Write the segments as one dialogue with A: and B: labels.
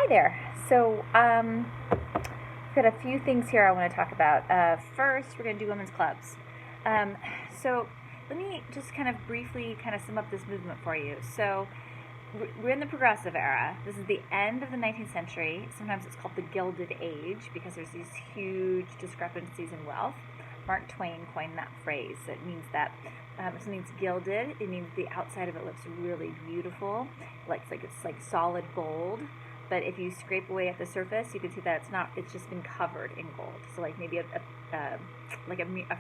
A: Hi there. I've got a few things here I want to talk about. First, we're going to do women's clubs. Um, so, let me just kind of briefly kind of sum up this movement for you. We're in the Progressive Era. This is the end of the 19th century. Sometimes it's called the Gilded Age because there's these huge discrepancies in wealth. Mark Twain coined that phrase. It means that if something's gilded, it means the outside of it looks really beautiful, it's like solid gold. But if you scrape away at the surface, you can see that it's not. It's just been covered in gold. So like maybe a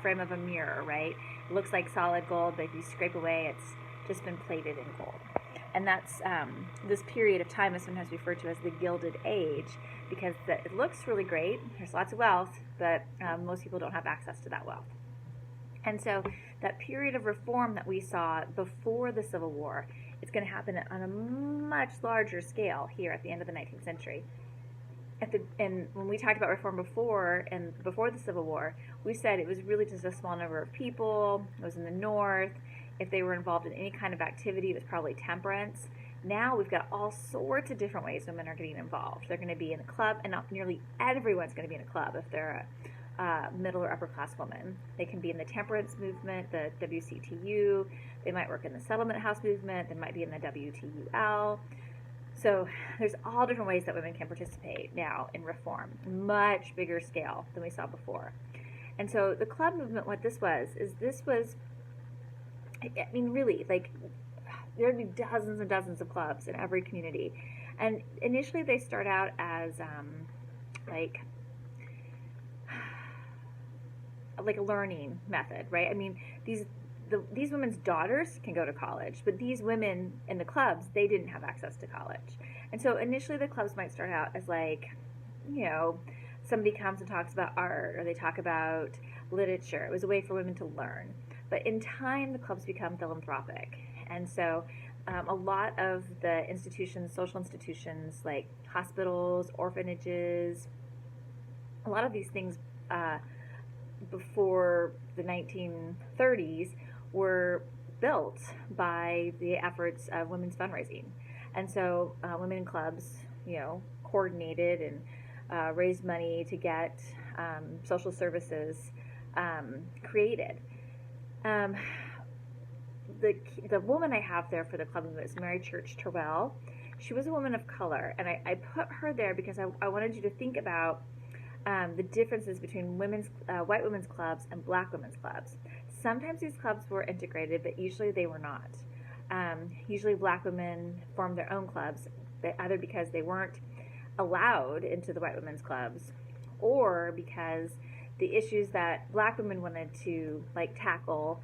A: frame of a mirror, right? It looks like solid gold, but if you scrape away, it's just been plated in gold. And that's this period of time is sometimes referred to as the Gilded Age because it looks really great. There's lots of wealth, but most people don't have access to that wealth. And so that period of reform that we saw before the Civil War, it's going to happen on a much larger scale here at the end of the 19th century. And when we talked about reform before the Civil War, we said it was really just a small number of people. It was in the North. If they were involved in any kind of activity, it was probably temperance. Now we've got all sorts of different ways women are getting involved. They're going to be in a club, and not nearly everyone's going to be in a club if they're a middle or upper class woman. They can be in the temperance movement, the WCTU. They might work in the settlement house movement. They might be in the WTUL. So there's all different ways that women can participate now in reform, much bigger scale than we saw before. And so the club movement, what this was, I mean, really, like, there'd be dozens and dozens of clubs in every community. And initially they start out as like a learning method, right? I mean, these women's daughters can go to college, but these women in the clubs, they didn't have access to college. And so initially the clubs might start out as somebody comes and talks about art or they talk about literature. It was a way for women to learn. But in time, the clubs become philanthropic. And so a lot of the institutions, social institutions like hospitals, orphanages, a lot of these things before the 1930s were built by the efforts of women's fundraising. And so women in clubs, coordinated and raised money to get social services created. The woman I have there for the club movement is Mary Church Terrell. She was a woman of color, and I put her there because I wanted you to think about the differences between white women's clubs and black women's clubs. Sometimes these clubs were integrated, but usually they were not. Usually black women formed their own clubs, either because they weren't allowed into the white women's clubs or because the issues that black women wanted to tackle,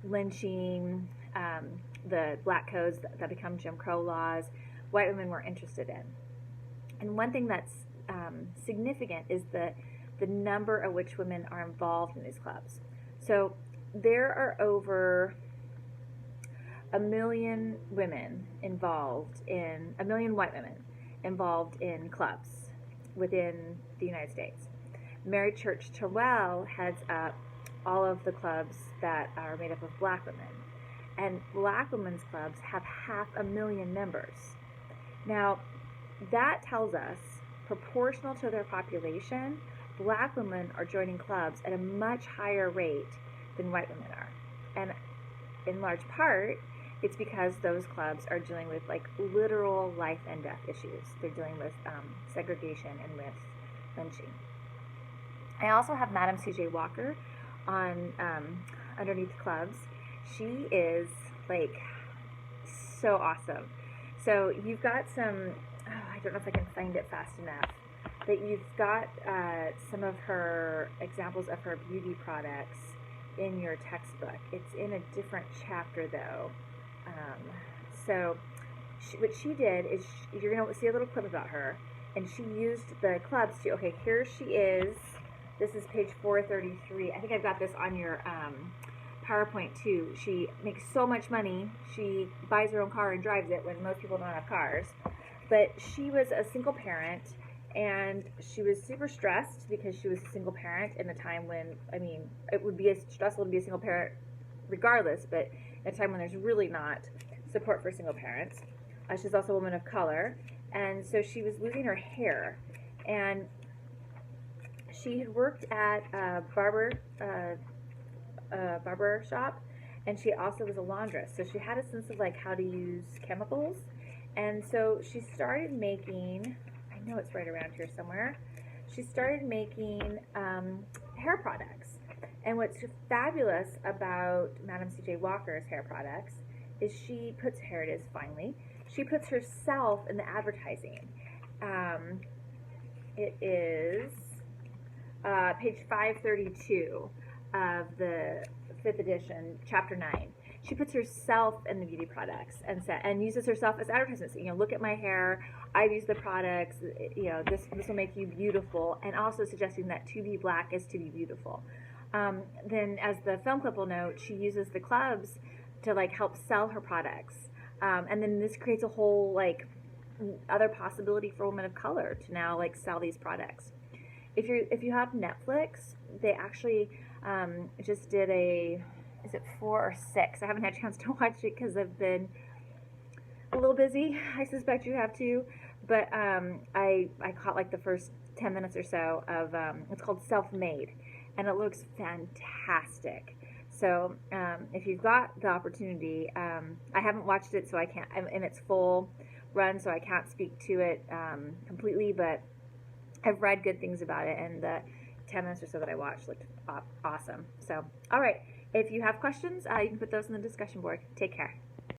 A: lynching, the black codes that become Jim Crow laws, white women were interested in. And one thing that's significant is the number at which women are involved in these clubs. So there are over 1 million white women involved in clubs within the United States. Mary Church Terrell heads up all of the clubs that are made up of black women. And black women's clubs have 500,000 members. Now, that tells us, proportional to their population, black women are joining clubs at a much higher rate than white women are. And in large part, it's because those clubs are dealing with literal life and death issues. They're dealing with segregation and with lynching. I also have Madam C.J. Walker on underneath clubs. She is so awesome. So you've got some, I don't know if I can find it fast enough, but you've got some of her examples of her beauty products in your textbook. It's in a different chapter though. What she did is, you're going to see a little clip about her, and she used the clubs to, okay, here she is. This is page 433. I think I've got this on your PowerPoint too. She makes so much money. She buys her own car and drives it when most people don't have cars. But she was a single parent, and she was super stressed because she was a single parent in a time when, it would be stressful to be a single parent regardless, but in a time when there's really not support for single parents. She's also a woman of color, and so she was losing her hair, and she had worked at a barber shop, and she also was a laundress. So she had a sense of like how to use chemicals, and so she started making. I know it's right around here somewhere. She started making hair products. And what's fabulous about Madam C.J. Walker's hair products is she puts, here it is finally, she puts herself in the advertising. It is page 532 of the 5th edition, chapter 9. She puts herself in the beauty products and uses herself as advertisements. You know, look at my hair. I've used the products. You know, this will make you beautiful, and also suggesting that to be black is to be beautiful. Then, as the film clip will note, she uses the clubs to like help sell her products, and then this creates a whole like other possibility for women of color to now like sell these products. If you have Netflix, they actually just did a, is it 4 or 6? I haven't had a chance to watch it because I've been a little busy. I suspect you have too, but I caught like the first 10 minutes or so of it's called Self-Made, and it looks fantastic. So if you've got the opportunity, I haven't watched it, so I can't, in its full run, so I can't speak to it completely, but I've read good things about it, and the 10 minutes or so that I watched looked awesome. So, all right, if you have questions, you can put those in the discussion board. Take care.